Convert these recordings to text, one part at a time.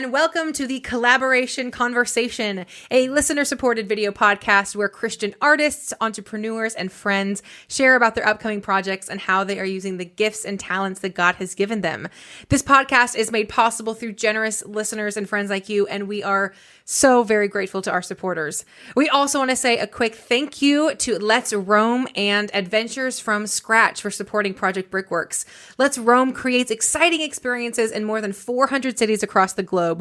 and welcome to the Collaboration Conversation, a listener-supported video podcast where Christian artists, entrepreneurs, and friends share about their upcoming projects and how they are using the gifts and talents that God has given them. This podcast is made possible through generous listeners and friends like you, and we are so very grateful to our supporters. We also want to say a quick thank you to Let's Roam and Adventures from Scratch for supporting Project Brickworks. Let's Roam creates exciting experiences in more than 400 cities across the globe.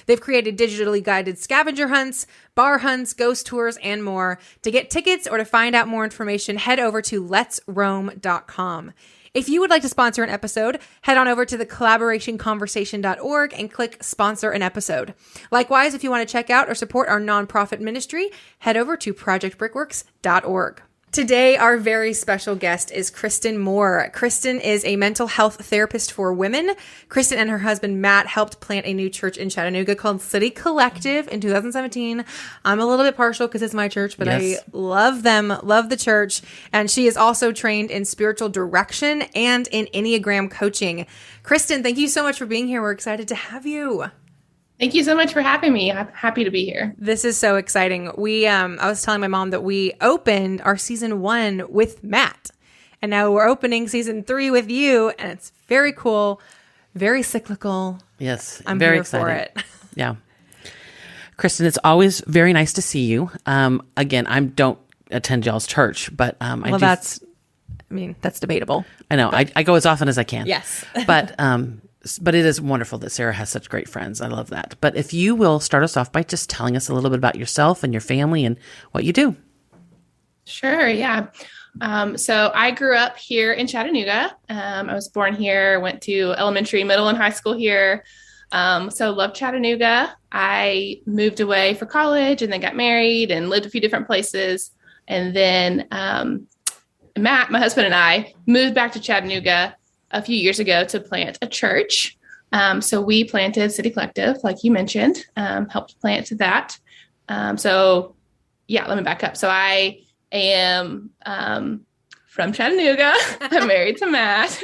They've created digitally guided scavenger hunts, bar hunts, ghost tours, and more. To get tickets or to find out more information, head over to letsroam.com. If you would like to sponsor an episode, head on over to the collaborationconversation.org and click sponsor an episode. Likewise, if you want to check out or support our nonprofit ministry, head over to projectbrickworks.org. Today, our very special guest is Kristen Moore. Kristen is a mental health therapist for women. Kristen and her husband, Matt, helped plant a new church in Chattanooga called City Collective in 2017. I'm a little bit partial because it's my church, but yes. I love them, love the church. And she is also trained in spiritual direction and in Enneagram coaching. Kristen, thank you so much for being here. We're excited to have you. Thank you so much for having me. I'm happy to be here. This is so exciting. I was telling my mom that we opened our season 1 with Matt, and now we're opening season 3 with you, and it's very cool, very cyclical. Yes, I'm very here exciting. for it. Yeah. Kristen, it's always very nice to see you. Again, I don't attend y'all's church, but that's debatable. I know. I go as often as I can. Yes. But it is wonderful that Sarah has such great friends. I love that. But if you will start us off by just telling us a little bit about yourself and your family and what you do. Sure, yeah. So I grew up here in Chattanooga. I was born here, went to elementary, middle, and high school here. So love Chattanooga. I moved away for college and then got married and lived a few different places. And then Matt, my husband, and I moved back to Chattanooga a few years ago to plant a church. So we planted City Collective, like you mentioned, helped plant that. Let me back up. So I am from Chattanooga. I'm married to Matt.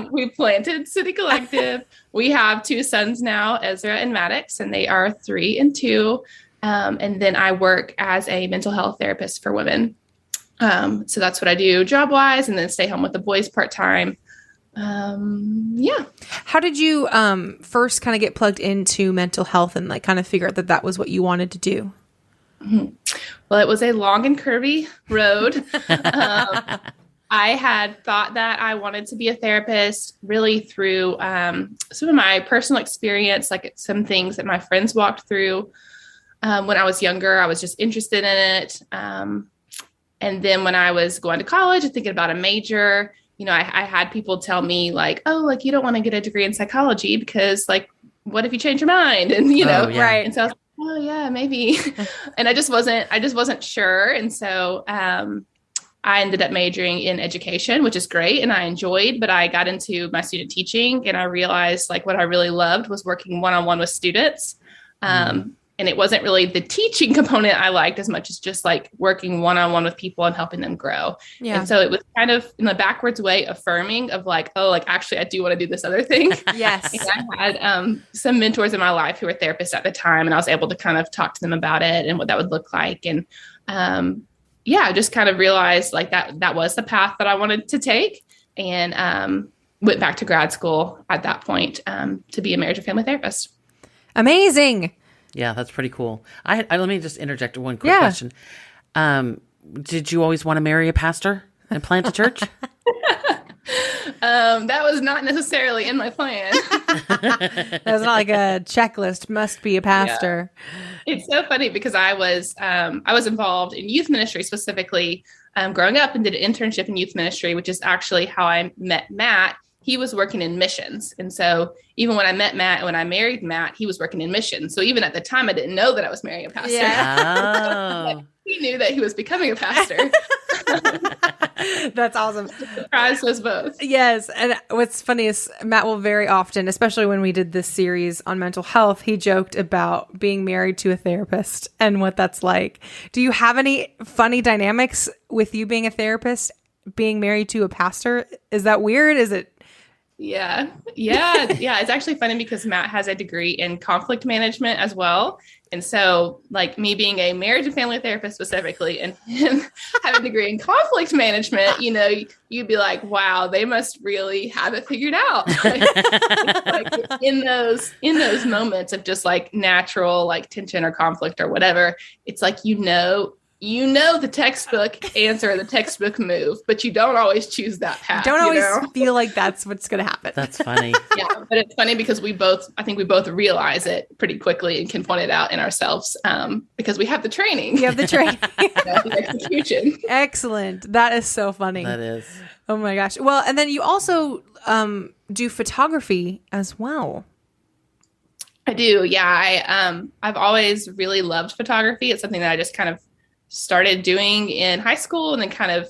We planted City Collective. We have 2 sons now, Ezra and Maddox, and they are 3 and 2. And then I work as a mental health therapist for women. So that's what I do job-wise, and then stay home with the boys part-time. How did you first kind of get plugged into mental health and like kind of figure out that was what you wanted to do? Mm-hmm. Well, it was a long and curvy road. I had thought that I wanted to be a therapist really through some of my personal experience, like some things that my friends walked through when I was younger. I was just interested in it. And then when I was going to college and thinking about a major, I had people tell me like, oh, like you don't want to get a degree in psychology because like, what if you change your mind? And, right. And so I was like, oh yeah, maybe. And I just wasn't sure. And so I ended up majoring in education, which is great. And I enjoyed, but I got into my student teaching and I realized like what I really loved was working one-on-one with students. And it wasn't really the teaching component I liked as much as just like working one-on-one with people and helping them grow. Yeah. And so it was kind of in the backwards way affirming of like, oh, like actually I do want to do this other thing. Yes. And I had some mentors in my life who were therapists at the time, and I was able to kind of talk to them about it and what that would look like. And I just kind of realized like that was the path that I wanted to take, and went back to grad school at that point to be a marriage and family therapist. Amazing. Yeah, that's pretty cool. Let me just interject one quick question. Did you always want to marry a pastor and plant a church? That was not necessarily in my plan. That was not like a checklist, must be a pastor. Yeah. It's so funny because I was involved in youth ministry specifically growing up, and did an internship in youth ministry, which is actually how I met Matt. He was working in missions. And so even when I met Matt and when I married Matt, he was working in missions. So even at the time, I didn't know that I was marrying a pastor. Yeah. Oh. He knew that he was becoming a pastor. That's awesome. Surprised us both. Yes. And what's funny is Matt will very often, especially when we did this series on mental health, he joked about being married to a therapist and what that's like. Do you have any funny dynamics with you being a therapist, being married to a pastor? Is that weird? Is it Yeah. Yeah. Yeah. It's actually funny because Matt has a degree in conflict management as well. And so, like me being a marriage and family therapist specifically and him having a degree in conflict management, you'd be like, wow, they must really have it figured out. Like in those moments of just like natural, like tension or conflict or whatever, it's like, the textbook answer, the textbook move, but you don't always choose that path. Don't always feel like that's what's going to happen. That's funny. Yeah, but it's funny because I think we both realize it pretty quickly and can point it out in ourselves because we have the training. You have the training. The execution. Excellent. That is so funny. That is. Oh my gosh. Well, and then you also do photography as well. I do. Yeah. I've always really loved photography. It's something that I just kind of started doing in high school and then kind of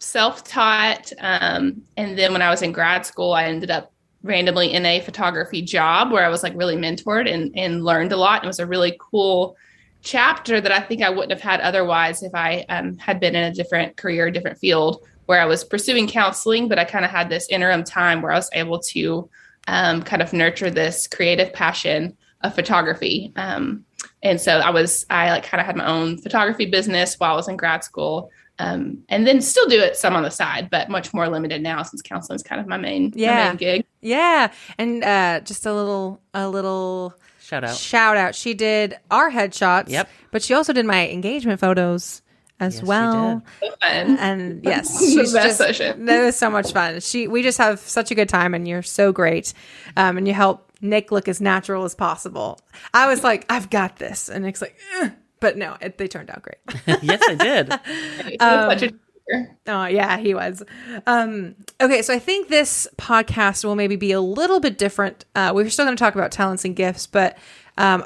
self-taught. And then when I was in grad school, I ended up randomly in a photography job where I was like really mentored and learned a lot. It was a really cool chapter that I think I wouldn't have had otherwise if I had been in a different career, a different field where I was pursuing counseling, but I kind of had this interim time where I was able to kind of nurture this creative passion of photography. And so I like kind of had my own photography business while I was in grad school, and then still do it some on the side, but much more limited now since counseling is kind of my main gig. Yeah. And just a little shout out. She did our headshots. Yep. But she also did my engagement photos as well. So fun. And yes, she's the best session. That was so much fun. We just have such a good time, and you're so great. And you help Nick look as natural as possible. I was like, I've got this. And Nick's like, but no, they turned out great. Yes, I did. Oh yeah, he was. Okay. So I think this podcast will maybe be a little bit different. We're still going to talk about talents and gifts, but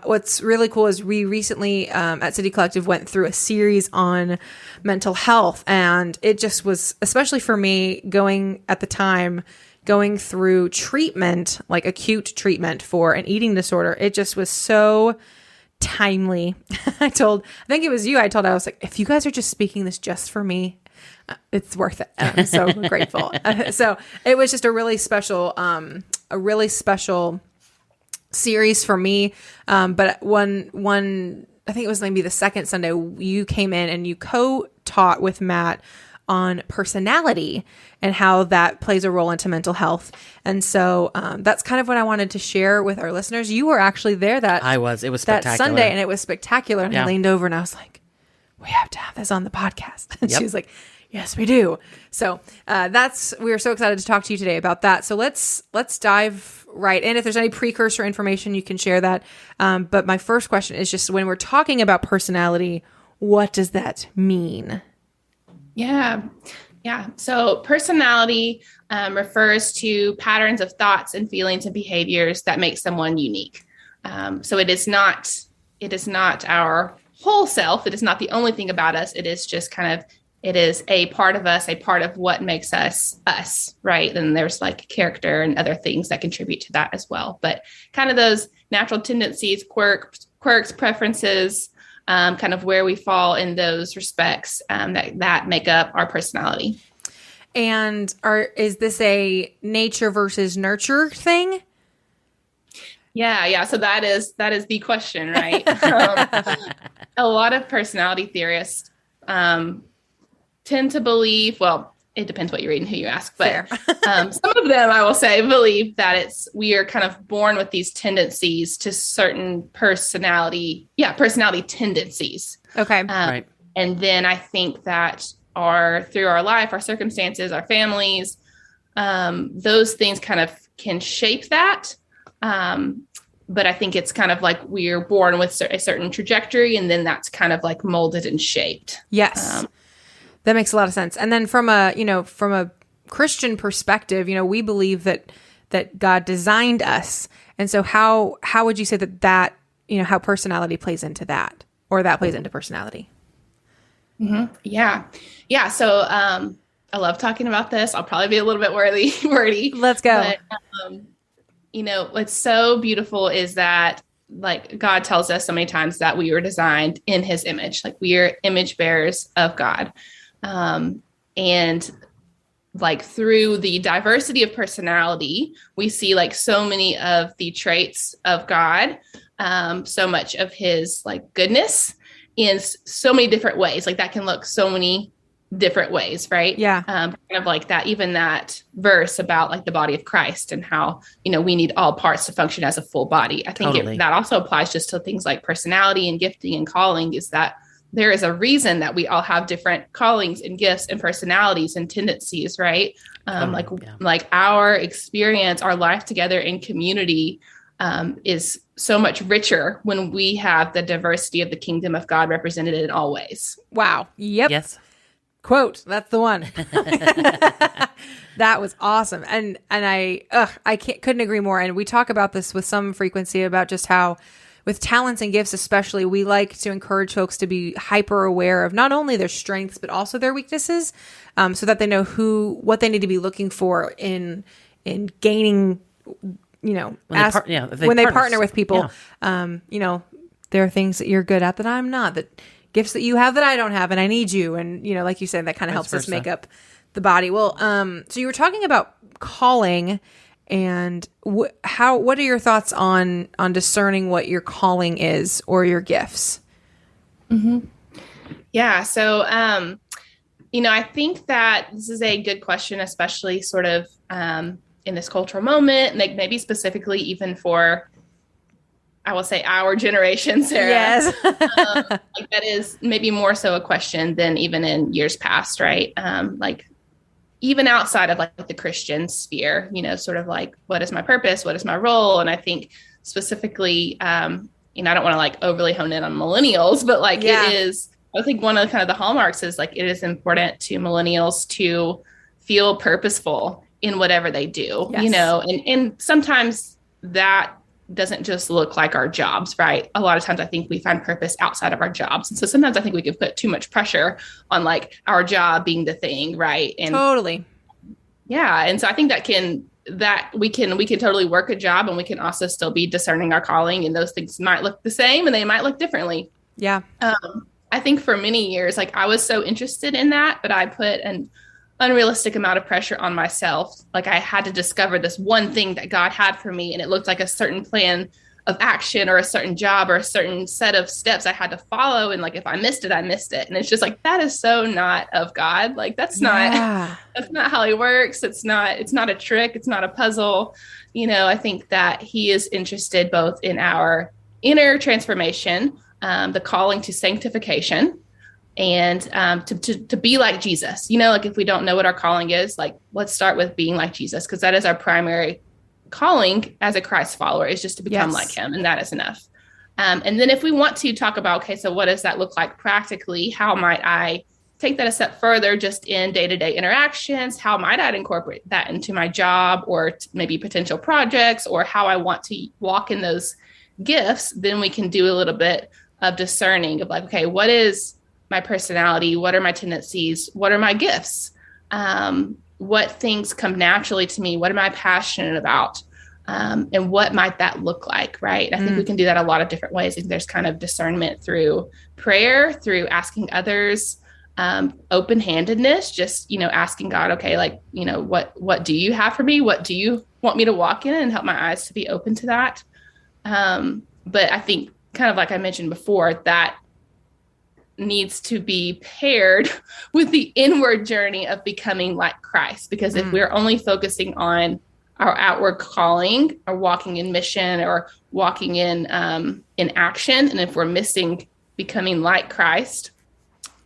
what's really cool is we recently at City Collective went through a series on mental health, and it just was, especially for me going through treatment, like acute treatment for an eating disorder. It just was so timely. I think it was you. I was like, if you guys are just speaking this just for me, it's worth it. And I'm so grateful. So it was just a really special series for me. But one, I think it was maybe the second Sunday, you came in and you co-taught with Matt on personality and how that plays a role into mental health. And so that's kind of what I wanted to share with our listeners. You were actually there it was spectacular. That Sunday, and it was spectacular. And I leaned over and I was like, we have to have this on the podcast. And she was like, yes, we do. So we were so excited to talk to you today about that. So let's dive right in. If there's any precursor information, you can share that. But my first question is just, when we're talking about personality, what does that mean? Yeah. So personality refers to patterns of thoughts and feelings and behaviors that make someone unique. So it is not our whole self. It is not the only thing about us. It is just it is a part of us, a part of what makes us, right? And there's like character and other things that contribute to that as well. But kind of those natural tendencies, quirks, preferences, kind of where we fall in those respects that make up our personality. And is this a nature versus nurture thing? Yeah. So that is the question, right? A lot of personality theorists tend to believe, well, it depends what you read and who you ask, but some of them, I will say, believe that we are kind of born with these tendencies to certain personality tendencies. Okay. Right. And then I think that through our life, our circumstances, our families, those things kind of can shape that. But I think it's kind of like we're born with a certain trajectory, and then that's kind of like molded and shaped. Yes. That makes a lot of sense. And then from a Christian perspective, we believe that God designed us. And so how would you say that how personality plays into that, or that plays into personality? Mm-hmm. Yeah. So I love talking about this. I'll probably be a little bit wordy. Let's go. But, what's so beautiful is that, like, God tells us so many times that we were designed in his image, like we are image bearers of God. And like through the diversity of personality, we see like so many of the traits of God, so much of his like goodness in so many different ways. Like that can look so many different ways, right? Yeah. Kind of like that, even that verse about like the body of Christ and how, we need all parts to function as a full body. I think Totally. that also applies just to things like personality and gifting and calling, is that there is a reason that we all have different callings and gifts and personalities and tendencies, right? Like our experience, our life together in community is so much richer when we have the diversity of the kingdom of God represented in all ways. Wow. Yep. Yes. Quote. That's the one. That was awesome. And I couldn't agree more. And we talk about this with some frequency about just how with talents and gifts, especially, we like to encourage folks to be hyper aware of not only their strengths, but also their weaknesses, so that they know what they need to be looking for in gaining, when they partner with people. Yeah. There are things that you're good at that I'm not, that gifts that you have that I don't have, and I need you. And, like you said, that kind of helps us make up the body. Well, so you were talking about calling, and what are your thoughts on discerning what your calling is or your gifts? Mm-hmm. Yeah. So, I think that this is a good question, especially sort of in this cultural moment, like maybe specifically even for, I will say, our generation, Sarah. Yes. Like that is maybe more so a question than even in years past, right? Like even outside of like the Christian sphere, sort of like, what is my purpose? What is my role? And I think specifically, I don't want to like overly hone in on millennials, but like it is, I think one of the kind of the hallmarks is like, it is important to millennials to feel purposeful in whatever they do, and sometimes that doesn't just look like our jobs, right? A lot of times I think we find purpose outside of our jobs. And so sometimes I think we can put too much pressure on like our job being the thing, right? And totally. Yeah. And so I think we can totally work a job, and we can also still be discerning our calling, and those things might look the same and they might look differently. Yeah. I think for many years, like I was so interested in that, but I put an unrealistic amount of pressure on myself. Like I had to discover this one thing that God had for me, and it looked like a certain plan of action or a certain job or a certain set of steps I had to follow. And like, if I missed it, I missed it. And it's just like, that is so not of God. Like that's not how he works. It's not a trick. It's not a puzzle. I think that he is interested both in our inner transformation, the calling to sanctification, and to be like Jesus. Like if we don't know what our calling is, like let's start with being like Jesus, because that is our primary calling as a Christ follower, is just to become like him, and that is enough. And then if we want to talk about, okay, so what does that look like practically? How might I take that a step further just in day-to-day interactions? How might I incorporate that into my job or maybe potential projects, or how I want to walk in those gifts? Then we can do a little bit of discerning of like, okay, what is my personality? What are my tendencies? What are my gifts? What things come naturally to me? What am I passionate about? And what might that look like? Right. I think we can do that a lot of different ways. And there's kind of discernment through prayer, through asking others, open-handedness, just, asking God, okay, like, what do you have for me? What do you want me to walk in? And help my eyes to be open to that. But I think kind of like I mentioned before, that needs to be paired with the inward journey of becoming like Christ. Because if we're only focusing on our outward calling or walking in mission or walking in action, and if we're missing becoming like Christ,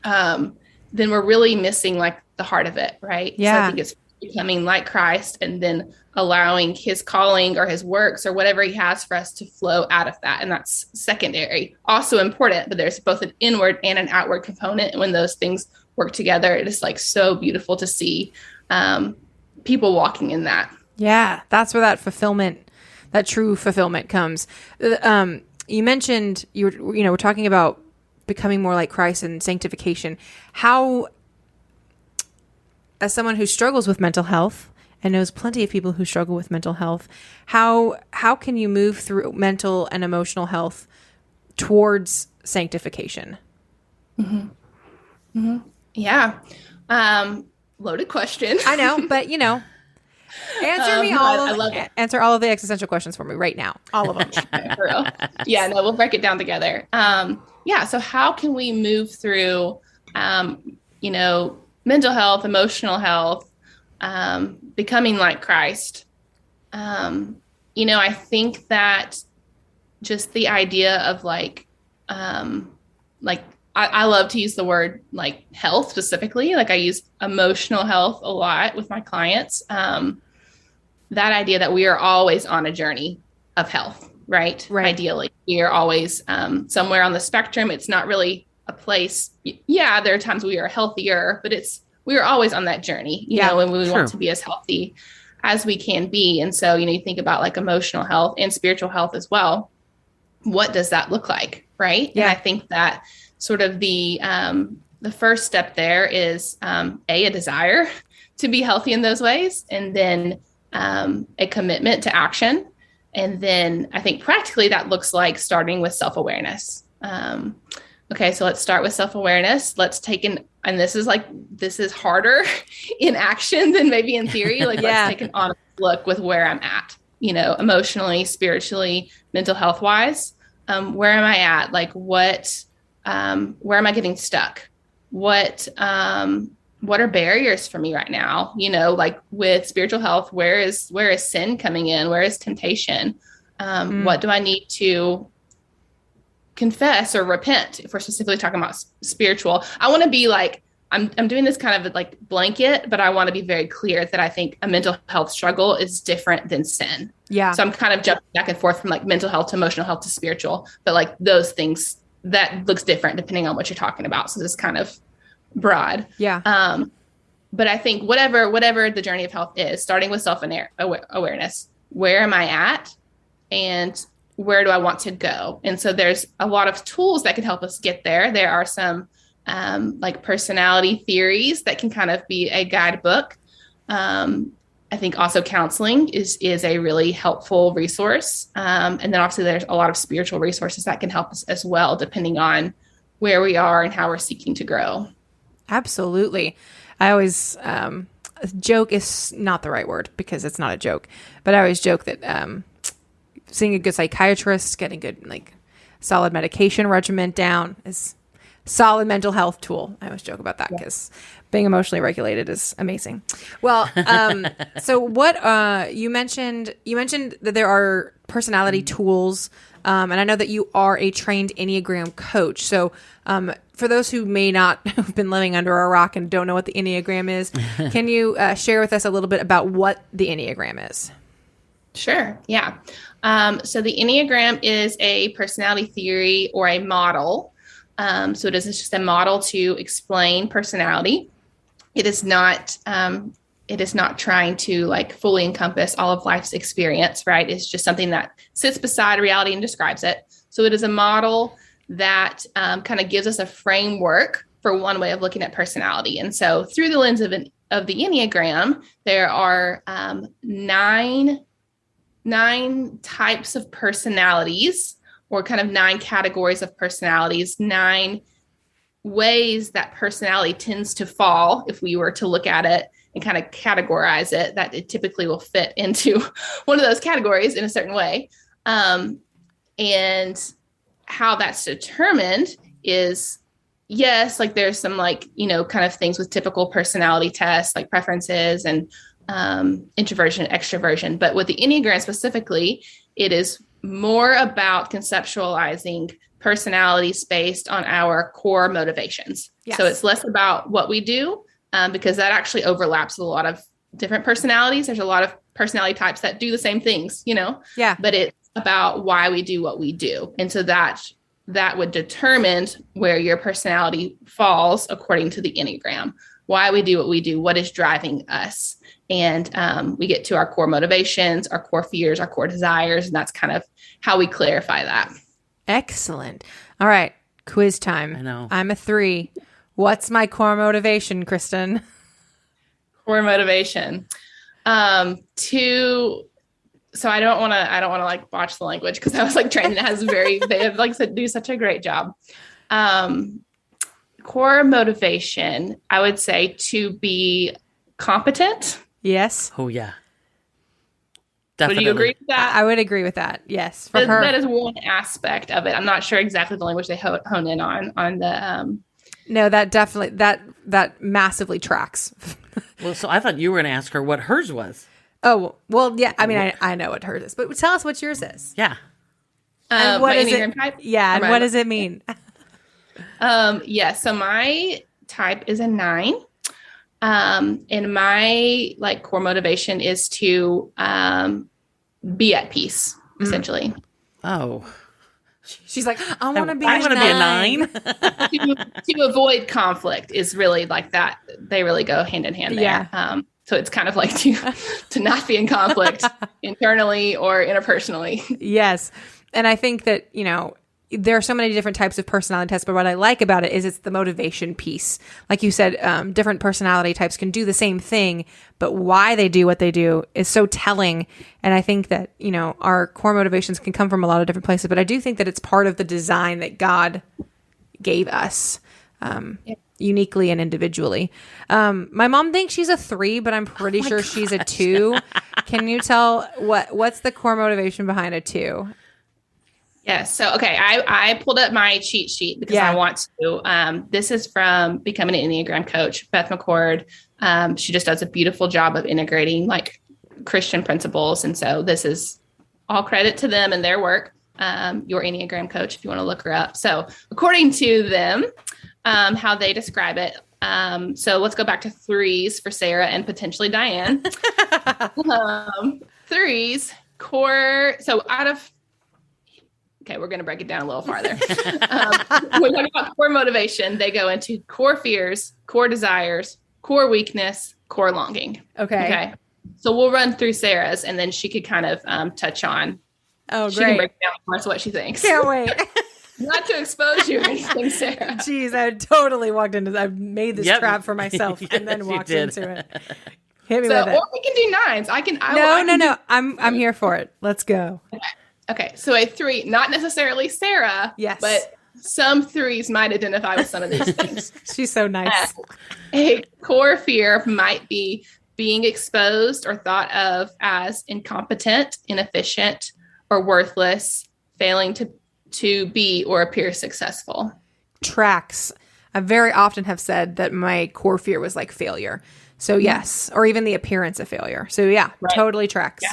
then we're really missing like the heart of it, right? Yeah. So I think it's becoming like Christ, and then allowing his calling or his works or whatever he has for us to flow out of that. And that's secondary, also important, but there's both an inward and an outward component. And when those things work together, it is like so beautiful to see people walking in that. Yeah. That's where that true fulfillment comes. You mentioned we're talking about becoming more like Christ and sanctification. How, as someone who struggles with mental health and knows plenty of people who struggle with mental health, how can you move through mental and emotional health towards sanctification? Mm-hmm. Mm-hmm. Yeah. loaded question. I know, but answer me I love it. Answer all of the existential questions for me right now. All of them. For real. Yeah, no, we'll break it down together. So how can we move through, mental health, emotional health, becoming like Christ? I think that just the idea of I love to use the word like health specifically. Like I use emotional health a lot with my clients. That idea that we are always on a journey of health, right? Ideally, we are always somewhere on the spectrum. It's not really a place. Yeah, there are times we are healthier, but we are always on that journey, and we want to be as healthy as we can be. And so, you think about like emotional health and spiritual health as well. What does that look like? Right. Yeah. And I think that sort of the first step there is a desire to be healthy in those ways, and then a commitment to action. And then I think practically that looks like starting with self-awareness. Okay, so let's start with self-awareness. Let's take and this is harder in action than maybe in theory. Like let's take an honest look with where I'm at, emotionally, spiritually, mental health wise. Where am I at? Like where am I getting stuck? What are barriers for me right now? Like with spiritual health, where is sin coming in? Where is temptation? What do I need to confess or repent? If we're specifically talking about spiritual, I want to be like, I'm doing this kind of like blanket, but I want to be very clear that I think a mental health struggle is different than sin. Yeah. So I'm kind of jumping back and forth from like mental health to emotional health to spiritual, but like those things that looks different depending on what you're talking about. So this is kind of broad. Yeah. But I think whatever the journey of health is, starting with self-awareness, where am I at and where do I want to go? And so there's a lot of tools that can help us get there. There are some like personality theories that can kind of be a guidebook. I think also counseling is a really helpful resource. And then obviously there's a lot of spiritual resources that can help us as well, depending on where we are and how we're seeking to grow. Absolutely. I always, joke is not the right word because it's not a joke, but I always joke that seeing a good psychiatrist, getting good, like solid medication regimen down is solid mental health tool. I always joke about that because being emotionally regulated is amazing. Well, so what you mentioned that there are personality tools, and I know that you are a trained Enneagram coach. So for those who may not have been living under a rock and don't know what the Enneagram is, can you share with us a little bit about what the Enneagram is? Sure. Yeah. So the Enneagram is a personality theory or a model. So it is just a model to explain personality. It is not trying to like fully encompass all of life's experience, right? It's just something that sits beside reality and describes it. So it is a model that kind of gives us a framework for one way of looking at personality. And so through the lens of the Enneagram, there are nine types of personalities, or kind of 9 categories of personalities, 9 ways that personality tends to fall if we were to look at it and kind of categorize it, that it typically will fit into one of those categories in a certain way. And how that's determined is, yes, like there's some like, kind of things with typical personality tests, like preferences and introversion, extroversion. But with the Enneagram specifically, it is more about conceptualizing personalities based on our core motivations. Yes. So it's less about what we do, because that actually overlaps with a lot of different personalities. There's a lot of personality types that do the same things, Yeah. But it's about why we do what we do. And so that would determine where your personality falls according to the Enneagram, why we do what we do, what is driving us. And we get to our core motivations, our core fears, our core desires. And that's kind of how we clarify that. Excellent. All right. Quiz time. I know. I'm a 3. What's my core motivation, Kristen? Core motivation. 2. So I don't want to like botch the language because I was like trained and they have like do such a great job. Core motivation, I would say to be competent. Yes. Oh, yeah. Would Definitely. you agree with that? I would agree with that. Yes. For her. That is one aspect of it. I'm not sure exactly the language they hone in on the. No, that definitely, that massively tracks. Well, so I thought you were going to ask her what hers was. Oh, well, yeah. I mean, I know what hers is, but tell us what yours is. Yeah. And what my is it? type? Yeah. And what does it mean? Yeah. So my type is a 9. And my like core motivation is to be at peace, essentially. Oh. She's like, I want to be I want to be a 9. To avoid conflict is really like that. They really go hand in hand there. Yeah. So it's kind of like to not be in conflict internally or interpersonally. Yes. And I think that, there are so many different types of personality tests, but what I like about it is it's the motivation piece. Like you said, different personality types can do the same thing, but why they do what they do is so telling. And I think that, our core motivations can come from a lot of different places, but I do think that it's part of the design that God gave us uniquely and individually. My mom thinks she's a 3, but I'm pretty sure she's a 2. Can you tell what's the core motivation behind a 2? Yes. So, okay. I pulled up my cheat sheet because I want to. This is from becoming an Enneagram coach, Beth McCord. She just does a beautiful job of integrating like Christian principles. And so this is all credit to them and their work. Your Enneagram coach, if you want to look her up. So according to them, how they describe it. So let's go back to 3s for Sarah and potentially Diane. 3s core. So okay, we're going to break it down a little farther. When we talk about core motivation, they go into core fears, core desires, core weakness, core longing. Okay. So we'll run through Sarah's, and then she could kind of touch on. Oh, she great. can break down for us what she thinks. Can't wait. Not to expose you or anything, Sarah. Jeez, I totally walked into that. I've made this trap for myself and then walked into it. Hit me with it. Or we can do 9s. No. I'm here for it. Let's go. Okay, so a 3, not necessarily Sarah, yes, but some 3s might identify with some of these things. She's so nice. A core fear might be being exposed or thought of as incompetent, inefficient, or worthless, failing to be or appear successful. Tracks. I very often have said that my core fear was like failure. So yes, or even the appearance of failure. So yeah, right. Totally tracks. Yeah.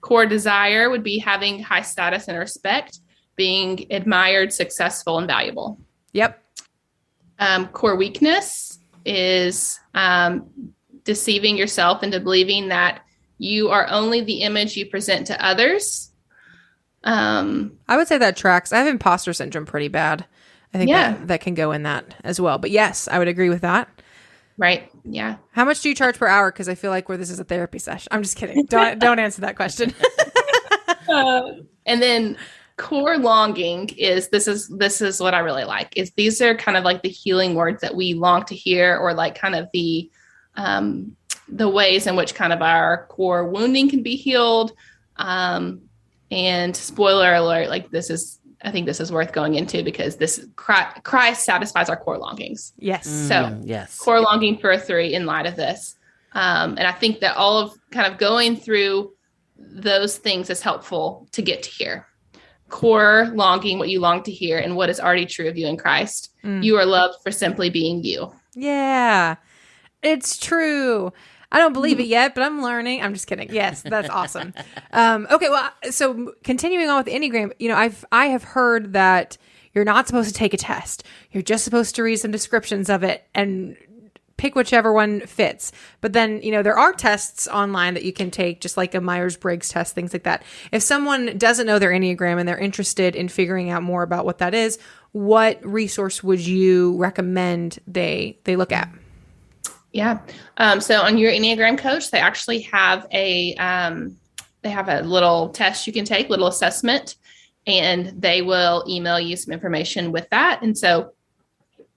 Core desire would be having high status and respect, being admired, successful, and valuable. Yep. Core weakness is deceiving yourself into believing that you are only the image you present to others. I would say that tracks. I have imposter syndrome pretty bad. I think that can go in that as well. But yes, I would agree with that. Right. Yeah. How much do you charge per hour? Because I feel like this is a therapy session. I'm just kidding. Don't answer that question. And then core longing is this is what I really like. Is these are kind of like the healing words that we long to hear, or like kind of the ways in which kind of our core wounding can be healed. And spoiler alert, like I think this is worth going into because Christ satisfies our core longings. Yes. Yes. Core longing for a 3 in light of this. And I think that all of kind of going through those things is helpful to get to here. Core longing, what you long to hear, and what is already true of you in Christ. You are loved for simply being you. Yeah, it's true. I don't believe it yet, but I'm learning. I'm just kidding. Yes, that's awesome. Okay, well, so continuing on with the Enneagram, I have heard that you're not supposed to take a test. You're just supposed to read some descriptions of it and pick whichever one fits. But then, there are tests online that you can take, just like a Myers-Briggs test, things like that. If someone doesn't know their Enneagram and they're interested in figuring out more about what that is, what resource would you recommend they look at? Yeah. So on your Enneagram coach, they actually have a little test you can take, little assessment, and they will email you some information with that. And so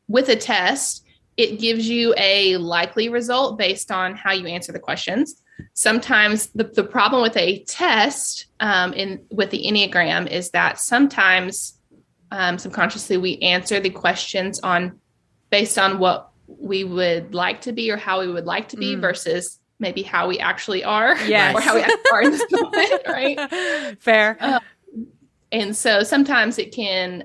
with a test, it gives you a likely result based on how you answer the questions. Sometimes the problem with a test with the Enneagram is that sometimes subconsciously we answer the questions based on what we would like to be or how we would like to be versus maybe how we actually are. Yes. Or how we actually are in this moment, right? Fair. And so sometimes it can,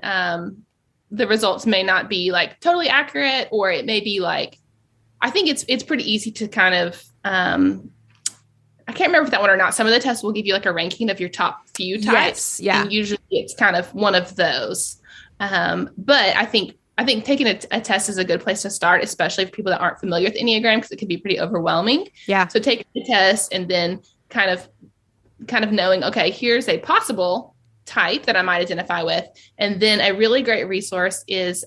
the results may not be like totally accurate, or it may be like, I think it's pretty easy to kind of, I can't remember if that one or not. Some of the tests will give you like a ranking of your top few types. Yes, yeah. And usually it's kind of one of those. But I think taking a test is a good place to start, especially for people that aren't familiar with Enneagram, because it can be pretty overwhelming. Yeah. So take the test and then kind of knowing, okay, here's a possible type that I might identify with. And then a really great resource is,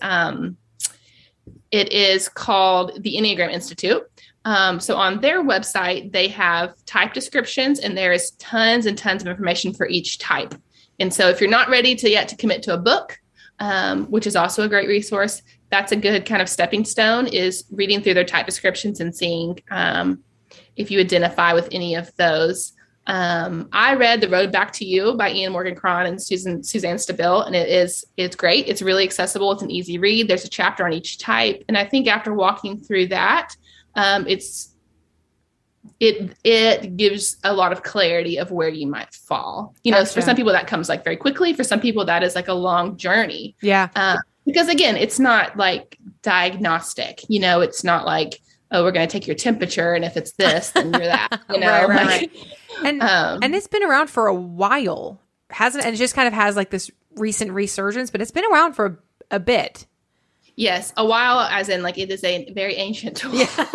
it is called the Enneagram Institute. So on their website, they have type descriptions, and there is tons and tons of information for each type. And so if you're not ready to commit to a book, which is also a great resource, that's a good kind of stepping stone, is reading through their type descriptions and seeing if you identify with any of those. I read The Road Back to You by Ian Morgan Cron and Suzanne Stabile, and it's great. It's really accessible. It's an easy read. There's a chapter on each type. And I think after walking through that, it gives a lot of clarity of where you might fall. You know, Gotcha. for some people that comes like very quickly. For some people that is like a long journey. Yeah. Because again, it's not like diagnostic, you know, it's not like, oh, we're going to take your temperature, and if it's this, then you're that, you know. Right. And it's been around for a while, hasn't it? And it just kind of has like this recent resurgence, but it's been around for a bit. Yes, a while, as in like it is a very ancient tool. Yeah.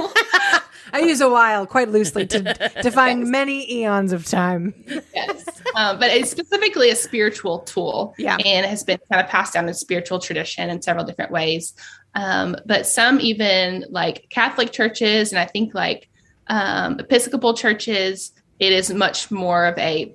I use a while quite loosely to define many eons of time. Yes. But it's specifically a spiritual tool. Yeah. And it has been kind of passed down in spiritual tradition in several different ways. But some even like Catholic churches, and I think like Episcopal churches, it is much more of a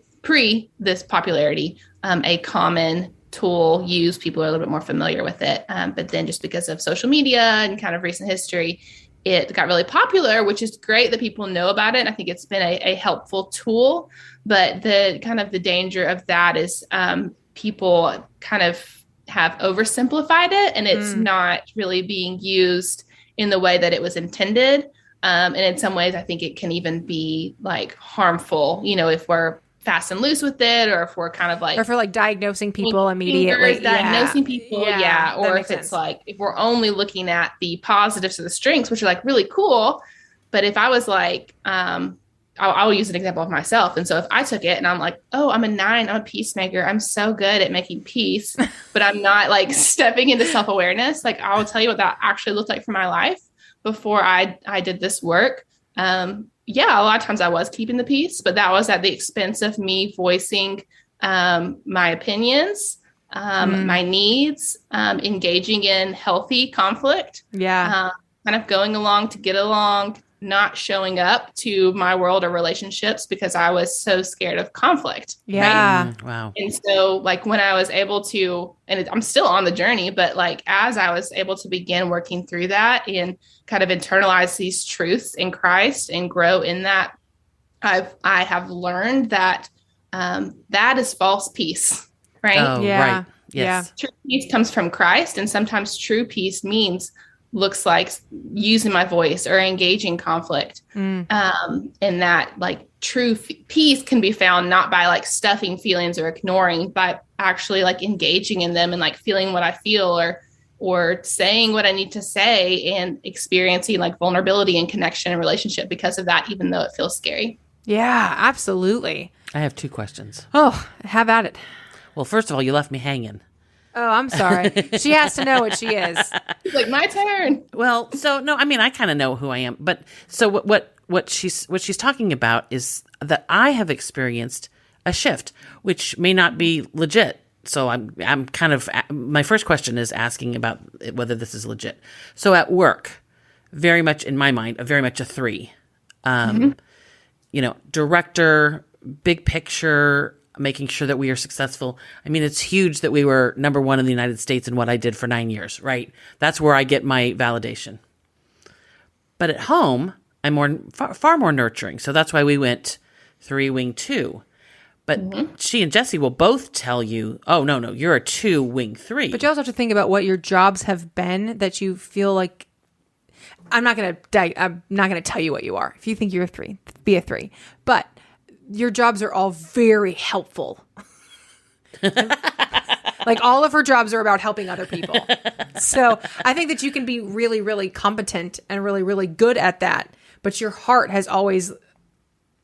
this popularity, a common tool used. People are a little bit more familiar with it. But then just because of social media and kind of recent history, it got really popular, which is great that people know about it. And I think it's been a helpful tool, but the kind of the danger of that is people kind of have oversimplified it, and it's not really being used in the way that it was intended. And in some ways, I think it can even be like harmful, you know, if we're fast and loose with it, or if we're kind of like, or for like diagnosing people immediately, diagnosing people. Yeah. Or if it's like, if we're only looking at the positives or the strengths, which are like really cool. But if I was like, I'll use an example of myself. And so if I took it and I'm like, oh, I'm a 9, I'm a peacemaker, I'm so good at making peace, but I'm not like stepping into self-awareness. Like, I will tell you what that actually looked like for my life before I did this work. Yeah, a lot of times I was keeping the peace, but that was at the expense of me voicing my opinions, my needs, engaging in healthy conflict. Yeah. Kind of going along to get along, not showing up to my world or relationships because I was so scared of conflict. Yeah. Right? Wow. And so like when I was able to, and I'm still on the journey, but like as I was able to begin working through that and kind of internalize these truths in Christ and grow in that, I have learned that that is false peace, right? Oh, Yeah. right. Yes. True peace comes from Christ, and sometimes true peace looks like using my voice or engaging conflict. And that like true peace can be found not by like stuffing feelings or ignoring, but actually like engaging in them and like feeling what I feel or saying what I need to say and experiencing like vulnerability and connection and relationship because of that, even though it feels scary. Yeah, absolutely. I have 2 questions. Oh, have at it. Well, first of all, you left me hanging. Oh, I'm sorry. She has to know what she is. It's like my turn. Well, so no, I mean, I kind of know who I am, but so what she's talking about is that I have experienced a shift, which may not be legit. So I'm kind of, my first question is asking about whether this is legit. So at work, very much in my mind, very much a 3, you know, director, big picture, making sure that we are successful. I mean, it's huge that we were number 1 in the United States in what I did for 9 years, right? That's where I get my validation. But at home, I'm far more nurturing. So that's why we went 3, wing 2. But she and Jesse will both tell you, oh, no, you're a 2, wing 3. But you also have to think about what your jobs have been that you feel like I'm not going to tell you what you are. If you think you're a 3, be a 3. But your jobs are all very helpful. Like all of her jobs are about helping other people. So I think that you can be really, really competent and really, really good at that. But your heart has always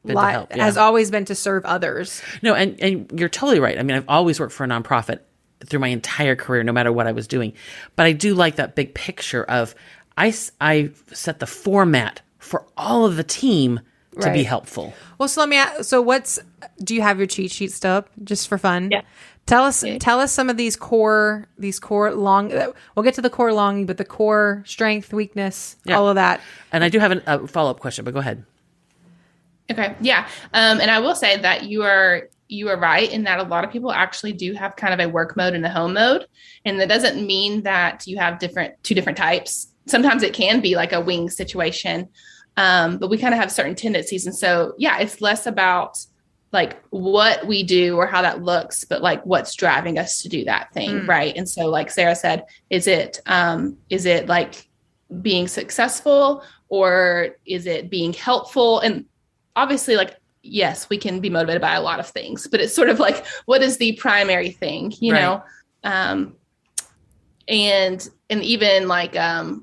been to serve others. No, and you're totally right. I mean, I've always worked for a nonprofit through my entire career, no matter what I was doing. But I do like that big picture of I set the format for all of the team to be helpful. Well, so let me ask, do you have your cheat sheet still up just for fun? Yeah. Tell us some of these core long, we'll get to the core longing, but the core strength, weakness, all of that. And I do have a follow-up question, but go ahead. Okay. Yeah. And I will say that you are right in that a lot of people actually do have kind of a work mode and a home mode. And that doesn't mean that you have two different types. Sometimes it can be like a wing situation. But we kind of have certain tendencies. And so, yeah, it's less about like what we do or how that looks, but like what's driving us to do that thing. Right. And so like Sarah said, is it like being successful, or is it being helpful? And obviously, like, yes, we can be motivated by a lot of things, but it's sort of like, what is the primary thing, you know? And even like,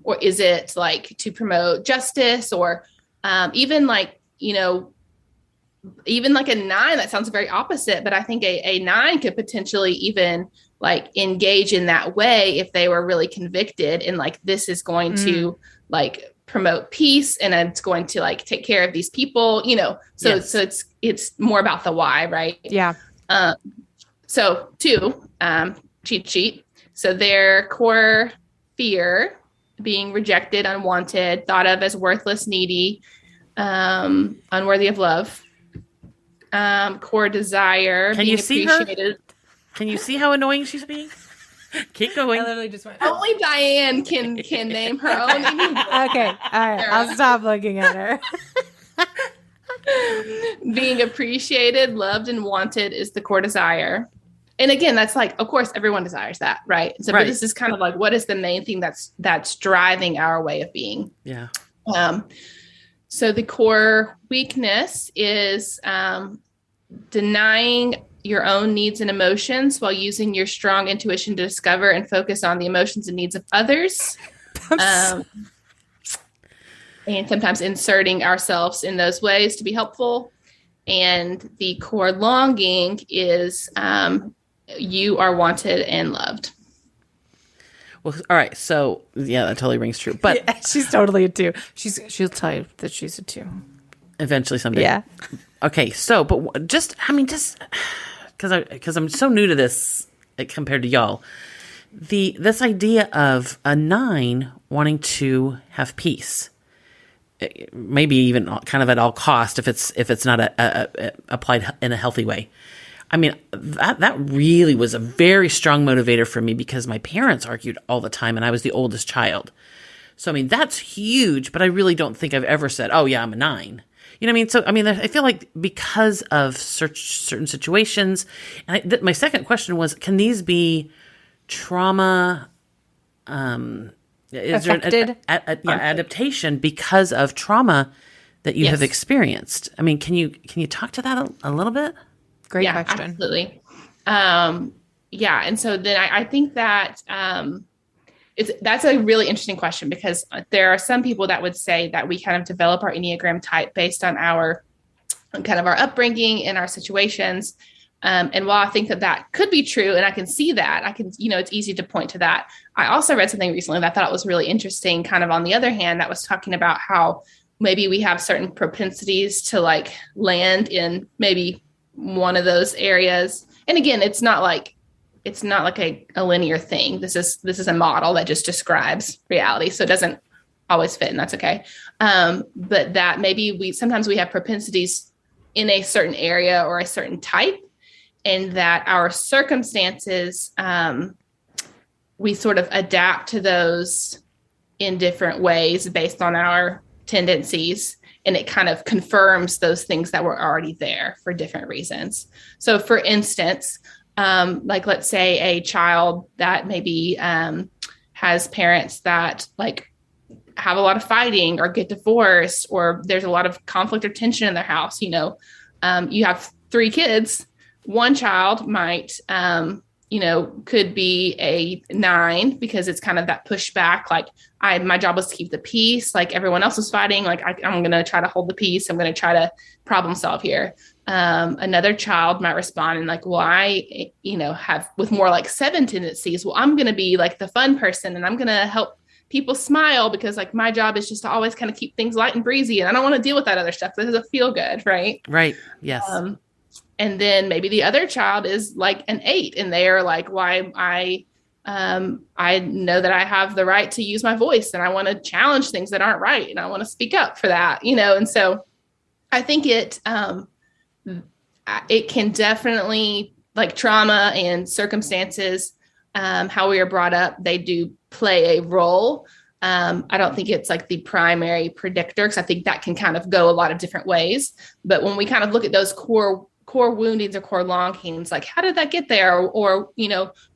or is it like to promote justice, or even like, even like a 9, that sounds very opposite, but I think a 9 could potentially even like engage in that way if they were really convicted and like, this is going to like promote peace and it's going to like take care of these people, so it's more about the why, right? Yeah. So 2, cheat sheet. So their core fear, being rejected, unwanted, thought of as worthless, needy, unworthy of love. Core desire. Can you see her? Can you see how annoying she's being? Keep going. I literally just went. Only Diane can name her own. Okay. All right. I'll stop looking at her. Being appreciated, loved, and wanted is the core desire. And again, that's like, of course, everyone desires that, right? So, but this is kind of like, what is the main thing that's driving our way of being? Yeah. So the core weakness is denying your own needs and emotions while using your strong intuition to discover and focus on the emotions and needs of others. And sometimes inserting ourselves in those ways to be helpful. And the core longing is you are wanted and loved. Well, all right. So yeah, that totally rings true. But yeah, she's totally a 2. She'll tell you that she's a 2 eventually someday. Yeah. Okay. So, but just because I'm so new to this compared to y'all, this idea of a 9 wanting to have peace, maybe even kind of at all cost if it's not applied in a healthy way. I mean, that really was a very strong motivator for me because my parents argued all the time and I was the oldest child. So, I mean, that's huge, but I really don't think I've ever said, oh yeah, I'm a 9. You know what I mean? So, I mean, I feel like because of certain situations, and my second question was, can these be trauma, is affected? There adaptation because of trauma that you have experienced? I mean, can you talk to that a little bit? Great question. Absolutely. And so then I think that that's a really interesting question because there are some people that would say that we kind of develop our Enneagram type based on our kind of our upbringing and our situations. And while I think that could be true, and I can see that, it's easy to point to that. I also read something recently that I thought was really interesting, kind of on the other hand, that was talking about how maybe we have certain propensities to like land in maybe one of those areas. And again, it's not like a linear thing. This is a model that just describes reality. So it doesn't always fit, and that's okay. But that maybe sometimes we have propensities in a certain area or a certain type, and that our circumstances, we sort of adapt to those in different ways based on our tendencies. And it kind of confirms those things that were already there for different reasons. So for instance, like let's say a child that maybe has parents that like have a lot of fighting or get divorced, or there's a lot of conflict or tension in their house. You have 3 kids, one child might, could be a 9 because it's kind of that pushback. Like my job was to keep the peace. Like everyone else was fighting. Like I'm going to try to hold the peace. I'm going to try to problem solve here. Another child might respond and like, well, I, have with more like 7 tendencies. Well, I'm going to be like the fun person, and I'm going to help people smile because like my job is just to always kind of keep things light and breezy. And I don't want to deal with that other stuff. This is a feel good. Right. Right. Yes. And then maybe the other child is like an 8, and they are like, why I know that I have the right to use my voice, and I want to challenge things that aren't right, and I want to speak up for that, And so I think it can definitely, like trauma and circumstances, how we are brought up, they do play a role. I don't think it's like the primary predictor, because I think that can kind of go a lot of different ways. But when we kind of look at those core woundings or core longings, like how did that get there? Or,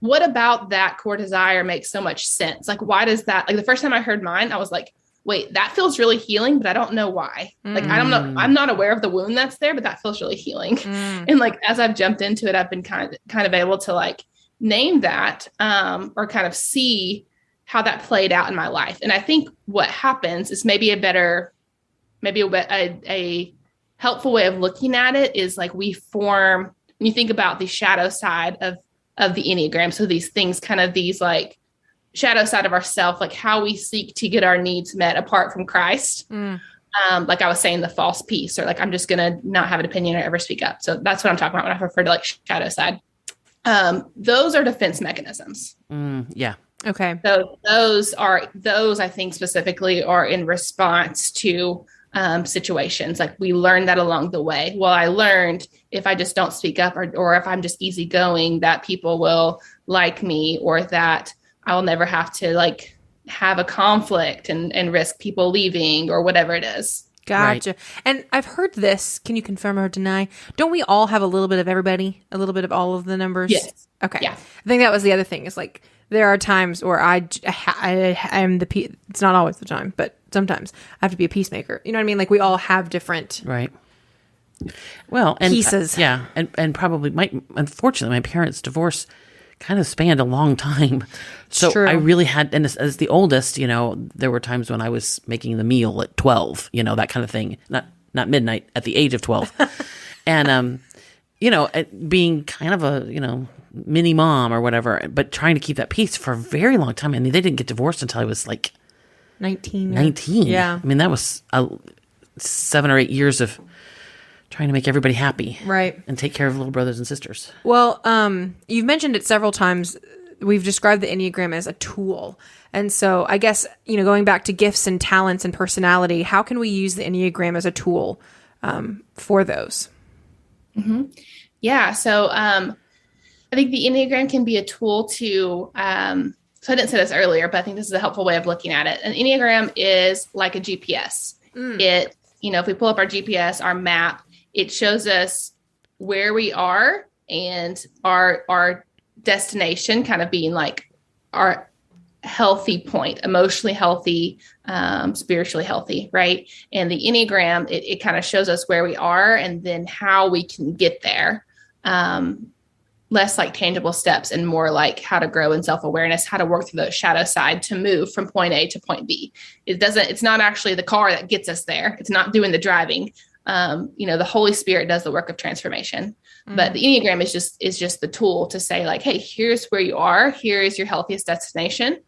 what about that core desire makes so much sense? Like, why does that, like the first time I heard mine, I was like, wait, that feels really healing, but I don't know why. Like, I don't know. I'm not aware of the wound that's there, but that feels really healing. And like, as I've jumped into it, I've been kind of able to like name that, or kind of see how that played out in my life. And I think what happens is maybe a helpful way of looking at it is like we form, when you think about the shadow side of the Enneagram. So these things, kind of these like shadow side of ourself, like how we seek to get our needs met apart from Christ. Like I was saying, the false peace, or like, I'm just going to not have an opinion or ever speak up. So that's what I'm talking about when I refer to like shadow side. Those are defense mechanisms. Yeah. Okay. So those I think specifically are in response to situations. Like we learned that along the way. Well, I learned if I just don't speak up, or if I'm just easygoing, that people will like me, or that I will never have to like have a conflict and risk people leaving, or whatever it is. Gotcha. Right. And I've heard this. Can you confirm or deny? Don't we all have a little bit of everybody? A little bit of all of the numbers? Yes. Okay. Yeah. I think that was the other thing, is like there are times where I'm it's not always the time, but sometimes I have to be a peacemaker. You know what I mean? Like we all have different Right. Well, and pieces. Yeah. And probably unfortunately, my parents' divorce kind of spanned a long time. So True. I really had, and as the oldest, there were times when I was making the meal at 12, that kind of thing. Not midnight, at the age of 12. And, being kind of a, mini mom or whatever, but trying to keep that peace for a very long time. I mean, they didn't get divorced until I was like 19. Yeah. I mean, that was 7 or 8 years of trying to make everybody happy. Right. And take care of little brothers and sisters. Well, you've mentioned it several times. We've described the Enneagram as a tool. And so I guess, going back to gifts and talents and personality, how can we use the Enneagram as a tool for those? Mm-hmm. Yeah. So I think the Enneagram can be a tool to, so I didn't say this earlier, but I think this is a helpful way of looking at it. An Enneagram is like a GPS. It, if we pull up our GPS, our map, it shows us where we are and our destination, kind of being like our healthy point, emotionally healthy, spiritually healthy, right? And the Enneagram, it kind of shows us where we are and then how we can get there. Less like tangible steps and more like how to grow in self-awareness, how to work through the shadow side to move from point A to point B. It's not actually the car that gets us there. It's not doing the driving. The Holy Spirit does the work of transformation, but the Enneagram is just the tool to say like, hey, here's where you are. Here is your healthiest destination.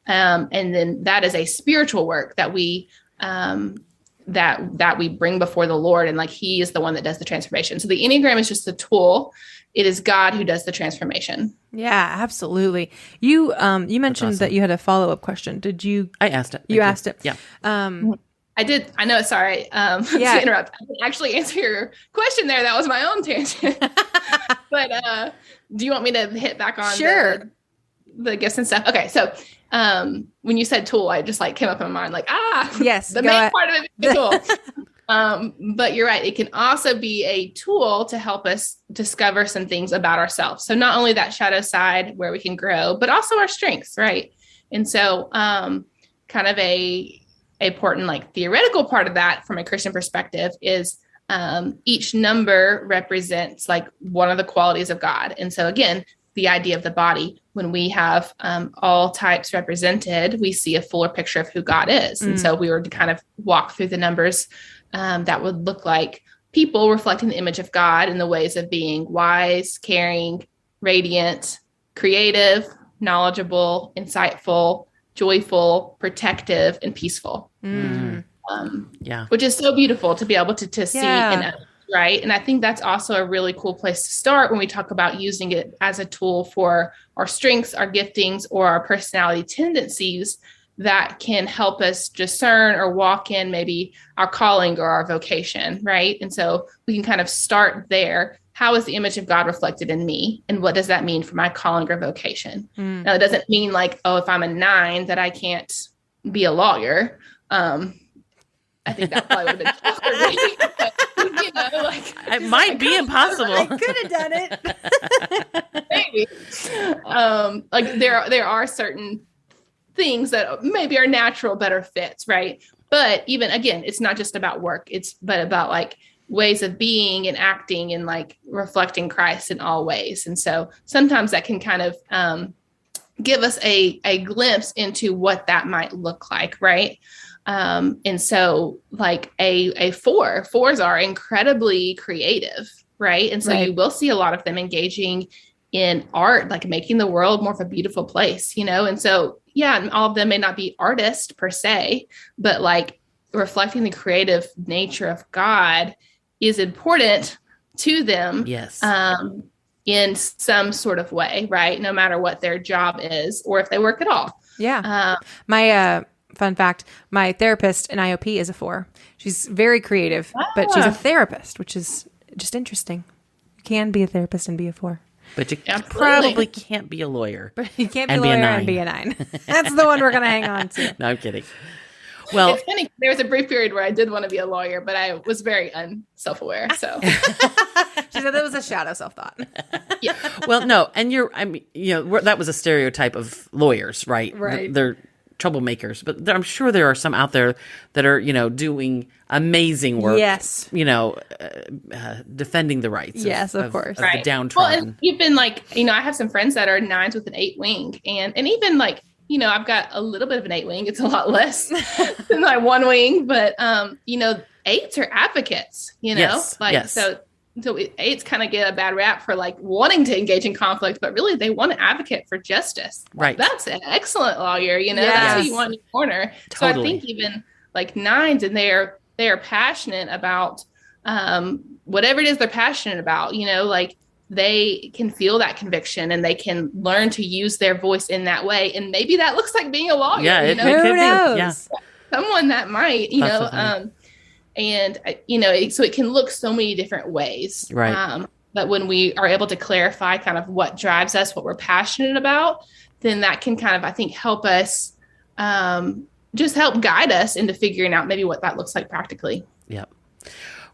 And then that is a spiritual work that we, that we bring before the Lord. And like, he is the one that does the transformation. So the Enneagram is just a tool. It is God who does the transformation. Yeah, absolutely. You mentioned awesome. that you had a follow-up question. Did you? I asked it. You asked it. Yeah. I did. I know. Sorry to interrupt. I didn't actually answer your question there. That was my own tangent. But do you want me to hit back on the gifts and stuff? Okay. So when you said tool, I just like came up in my mind like, yes, the main part of it is the tool. But you're right. It can also be a tool to help us discover some things about ourselves. So not only that shadow side where we can grow, but also our strengths. Right. And so kind of a important like theoretical part of that from a Christian perspective is each number represents like one of the qualities of God. And so again, the idea of the body, when we have all types represented, we see a fuller picture of who God is. And so we were to kind of walk through the numbers that would look like people reflecting the image of God in the ways of being wise, caring, radiant, creative, knowledgeable, insightful, joyful, protective, and peaceful. Which is so beautiful to be able to see in others, right? And I think that's also a really cool place to start when we talk about using it as a tool for our strengths, our giftings, or our personality tendencies that can help us discern or walk in maybe our calling or our vocation, right? And so we can kind of start there. How is the image of God reflected in me? And what does that mean for my calling or vocation? Now, it doesn't mean like, oh, if I'm a 9, that I can't be a lawyer. I think that probably would have been tough for me. But, you know, like, it might be impossible. I could have done it. Maybe. Like there are certain things that maybe are natural, better fits, right? But even again, it's not just about work. But about like ways of being and acting and like reflecting Christ in all ways. And so sometimes that can kind of give us a glimpse into what that might look like, right? And so like a 4s are incredibly creative, right? And so you will see a lot of them engaging in art, like making the world more of a beautiful place, you know? And so, yeah, all of them may not be artists per se, but like reflecting the creative nature of God is important to them. Yes. In some sort of way, right? No matter what their job is or if they work at all. Yeah. My fun fact, my therapist in IOP is a 4. She's very creative, but she's a therapist, which is just interesting. You can be a therapist and be a 4. But you probably can't be a lawyer. But you can't be a lawyer and be a 9. That's the one we're going to hang on to. No, I'm kidding. Well, it's funny. There was a brief period where I did want to be a lawyer, but I was very unself-aware. So she said that was a shadow self-thought. Yeah. Well, no. And that was a stereotype of lawyers, right? Right. They're troublemakers, but I'm sure there are some out there that are, doing amazing work. Yes. Defending the rights. Yes, of course. Of right. the downtrodden. Well, and even like, I have some friends that are 9s with an 8 wing and even like, I've got a little bit of an 8 wing. It's a lot less than my 1 wing, but 8s are advocates, Yes, yes. So 8s kind of get a bad rap for like wanting to engage in conflict, but really they want to advocate for justice. Right. That's an excellent lawyer, Yes. That's who you want in your corner. Totally. So I think even like 9s and they are passionate about whatever it is they're passionate about, like they can feel that conviction and they can learn to use their voice in that way. And maybe that looks like being a lawyer. Yeah, it could Who be. knows? Yeah. Someone that might, Possibly. So it can look so many different ways. Right. But when we are able to clarify kind of what drives us, what we're passionate about, then that can kind of, I think, help us, just help guide us into figuring out maybe what that looks like practically. Yep.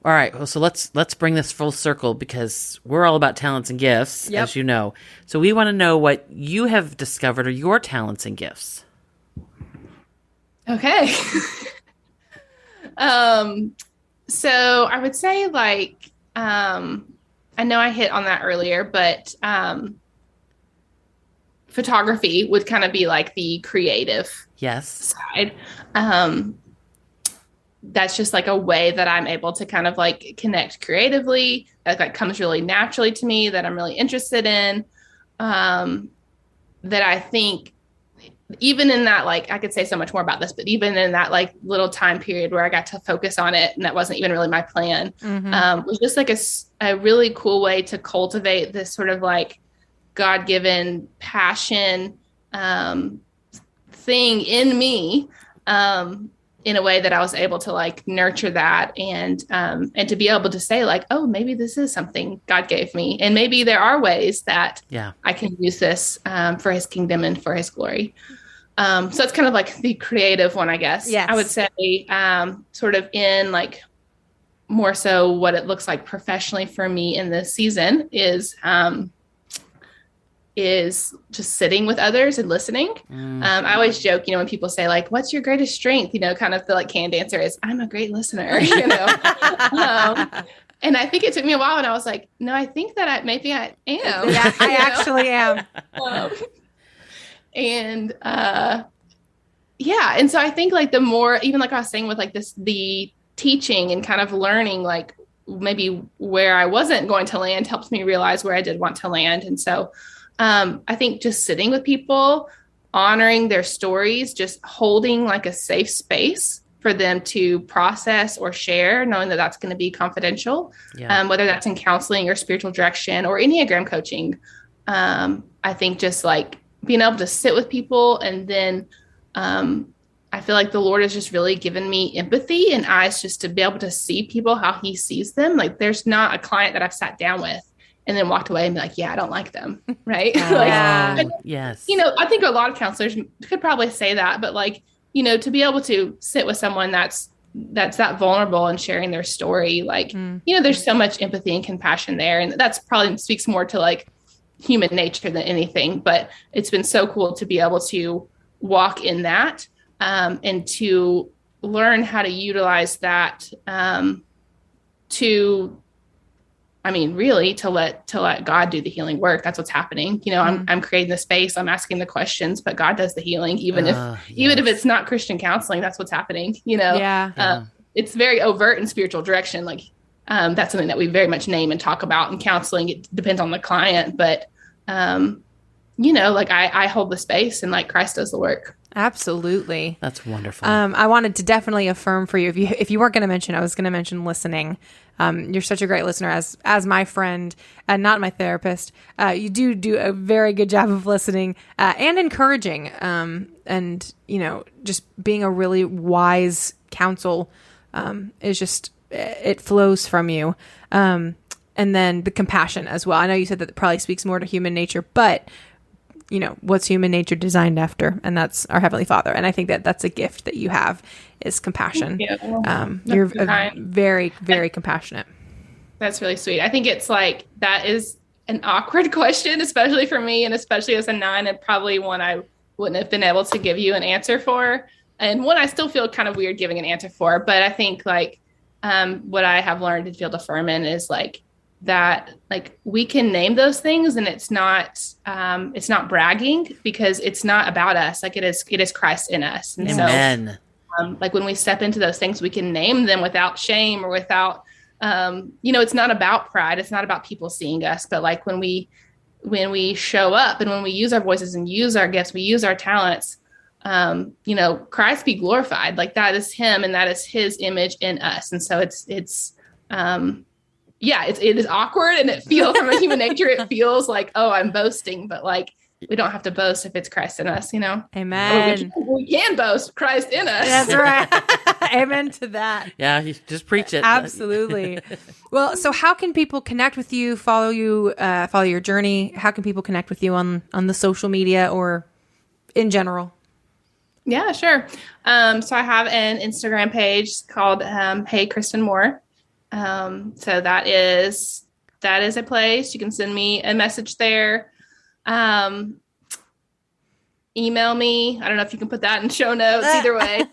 All right. Well, so let's bring this full circle because we're all about talents and gifts, as you know. So we want to know what you have discovered are your talents and gifts. Okay. So I would say like, I know I hit on that earlier, but, photography would kind of be like the creative side. That's just like a way that I'm able to kind of like connect creatively. That comes really naturally to me, that I'm really interested in. That I think even in that, like, I could say so much more about this, but even in that like little time period where I got to focus on it, and that wasn't even really my plan, was just like a really cool way to cultivate this sort of like God-given passion thing in me, in a way that I was able to like nurture that and to be able to say like, oh, maybe this is something God gave me. And maybe there are ways that I can use this for his kingdom and for his glory. So it's kind of like the creative one, I guess. Yes. I would say sort of in like more so what it looks like professionally for me in this season is is just sitting with others and listening. I always joke, when people say like, what's your greatest strength? Kind of the like canned answer is I'm a great listener, and I think it took me a while and I was like, no, I think that maybe I am. Yeah, I actually am. And so I think like the more, even like I was saying with like the teaching and kind of learning, like maybe where I wasn't going to land helps me realize where I did want to land. And so I think just sitting with people, honoring their stories, just holding like a safe space for them to process or share, knowing that that's going to be confidential, whether that's in counseling or spiritual direction or Enneagram coaching. I think just like being able to sit with people, and then I feel like the Lord has just really given me empathy and eyes just to be able to see people how he sees them. Like there's not a client that I've sat down with and then walked away and be like, yeah, I don't like them. Right. Yes. I think a lot of counselors could probably say that, but like, to be able to sit with someone that's that vulnerable and sharing their story, like, there's so much empathy and compassion there. And that's probably speaks more to like human nature than anything, but it's been so cool to be able to walk in that and to learn how to utilize that really to let God do the healing work. That's what's happening. I'm creating the space, I'm asking the questions, but God does the healing, even if it's not Christian counseling, that's what's happening. It's very overt in spiritual direction. Like that's something that we very much name and talk about in counseling. It depends on the client, but like I hold the space and like Christ does the work. Absolutely. That's wonderful. I wanted to definitely affirm for you. If you weren't going to mention, I was going to mention listening. You're such a great listener as my friend and not my therapist. You do a very good job of listening and encouraging. And just being a really wise counsel is just, it flows from you. And then the compassion as well. I know you said that it probably speaks more to human nature, but what's human nature designed after? And that's our Heavenly Father. And I think that that's a gift that you have is compassion. You're very, very compassionate. That's really sweet. I think it's like, that is an awkward question, especially for me, and especially as a 9, and probably one I wouldn't have been able to give you an answer for. And one I still feel kind of weird giving an answer for. But I think like what I have learned and feel to firm in is like, that like we can name those things, and it's not bragging, because it's not about us. Like it is Christ in us. And Amen. So like when we step into those things, we can name them without shame or without, it's not about pride. It's not about people seeing us, but like when we show up and when we use our voices and use our gifts, we use our talents, Christ be glorified. Like that is him, and that is his image in us. And so it is awkward, and it feels from a human nature, it feels like, oh, I'm boasting, but like, we don't have to boast if it's Christ in us, Amen. We can boast Christ in us. That's right. Amen to that. Yeah. You just preach it. Absolutely. Well, so how can people connect with you, follow your journey? How can people connect with you on the social media or in general? Yeah, sure. So I have an Instagram page called Hey Kristen Moore. So that is a place you can send me a message there. Email me. I don't know if you can put that in show notes. Either way,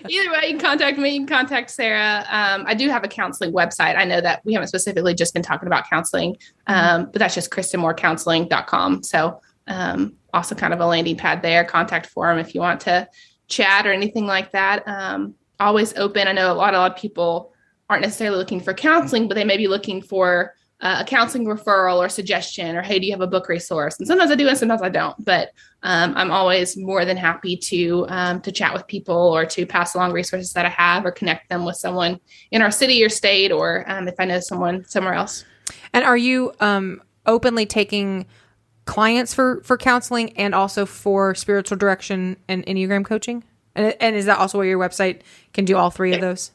you can contact me. You can contact Sarah. I do have a counseling website. I know that we haven't specifically just been talking about counseling, but that's just KristenMooreCounseling.com. So, also kind of a landing pad there, contact form if you want to chat or anything like that. Always open. I know a lot of people aren't necessarily looking for counseling, but they may be looking for a counseling referral or suggestion, or, hey, do you have a book resource? And sometimes I do, and sometimes I don't, but I'm always more than happy to chat with people, or to pass along resources that I have, or connect them with someone in our city or state, or if I know someone somewhere else. And are you openly taking clients for counseling and also for spiritual direction and Enneagram coaching? And is that also where your website can do all three of those?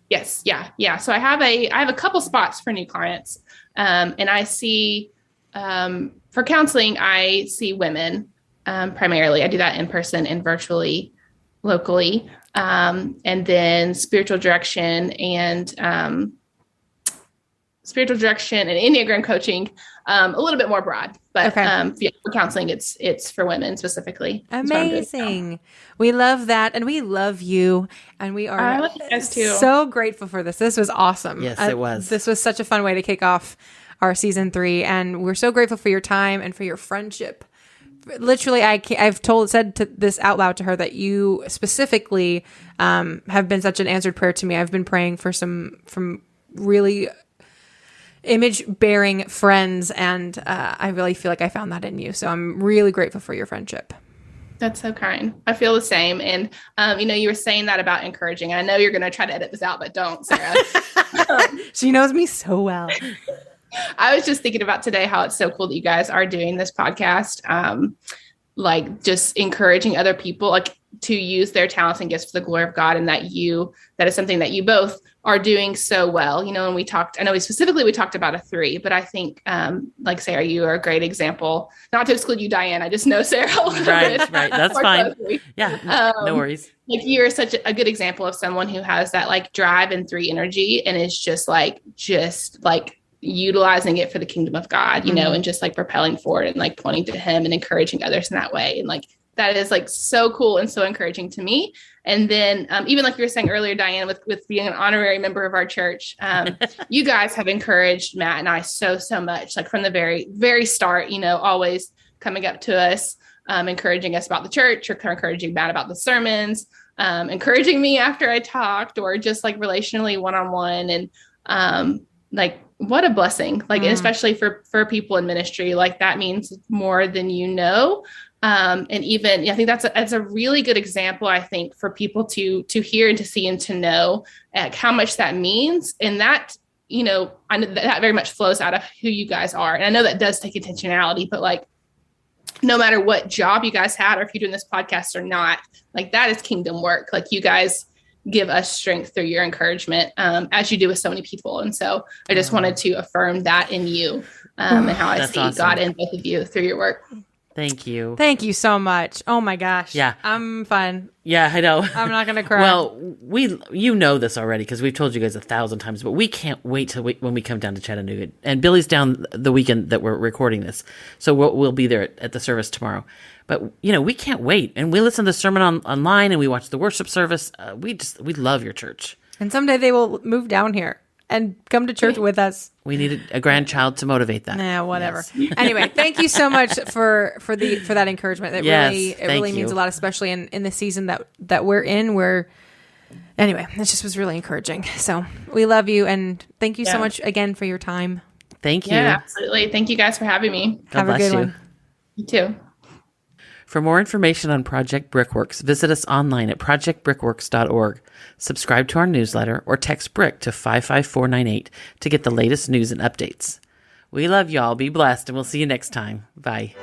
Yes. Yeah. So I have a couple spots for new clients. And I see, for counseling, I see women, primarily. I do that in person and virtually, locally. And then spiritual direction and, spiritual direction and Enneagram coaching, a little bit more broad, but Okay. for counseling, it's for women specifically. Amazing. We love that. And we love you. And we I are love you guys too. so grateful for this. This was awesome. Yes, it was. This was such a fun way to kick off our season 3. And we're so grateful for your time and for your friendship. Literally, I've said this out loud to her that you specifically have been such an answered prayer to me. I've been praying for some really image-bearing friends, and I really feel like I found that in you. So I'm really grateful for your friendship. That's so kind. I feel the same. And, you were saying that about encouraging. I know you're going to try to edit this out, but don't, Sarah. She knows me so well. I was just thinking about today how it's so cool that you guys are doing this podcast, like just encouraging other people like to use their talents and gifts for the glory of God, and that is something that you both are doing so well. And we talked about a 3, but I think like Sarah, you are a great example. Not to exclude you, Diane. I just know Sarah a little bit. Right. That's fine. Closely. Yeah. No worries. Like you're such a good example of someone who has that like drive and 3 energy, and is just like utilizing it for the kingdom of God, and just like propelling forward and like pointing to him and encouraging others in that way. And like, that is like so cool and so encouraging to me. And then even like you were saying earlier, Diane, with being an honorary member of our church, you guys have encouraged Matt and I so much, like from the very, very start, always coming up to us, encouraging us about the church, or encouraging Matt about the sermons, encouraging me after I talked, or just like relationally one-on-one. And like, what a blessing, like, and especially for people in ministry, like that means more than and even, I think that's a really good example, I think, for people to hear and to see and to know how much that means. And that, I know that very much flows out of who you guys are. And I know that does take intentionality, but like, no matter what job you guys had, or if you're doing this podcast or not, like that is kingdom work. Like you guys give us strength through your encouragement, as you do with so many people. And so I just wanted to affirm that in you, and how I see awesome. God in both of you through your work. Thank you. Thank you so much. Oh my gosh. Yeah. I'm fine. Yeah, I know. I'm not going to cry. Well, you know this already because we've told you guys 1,000 times, but we can't wait till when we come down to Chattanooga. And Billy's down the weekend that we're recording this. So we'll be there at the service tomorrow. But, we can't wait. And we listen to the sermon online, and we watch the worship service. We love your church. And someday they will move down here and come to church with us. We needed a grandchild to motivate that. Nah, whatever. Yes. Anyway, thank you so much for that encouragement. It really means a lot, especially in the season that we're in. Anyway, it just was really encouraging. So we love you, and thank you so much again for your time. Thank you. Yeah, absolutely. Thank you guys for having me. Have a good one. You too. For more information on Project Brickworks, visit us online at projectbrickworks.org. Subscribe to our newsletter or text BRICK to 55498 to get the latest news and updates. We love y'all. Be blessed, and we'll see you next time. Bye.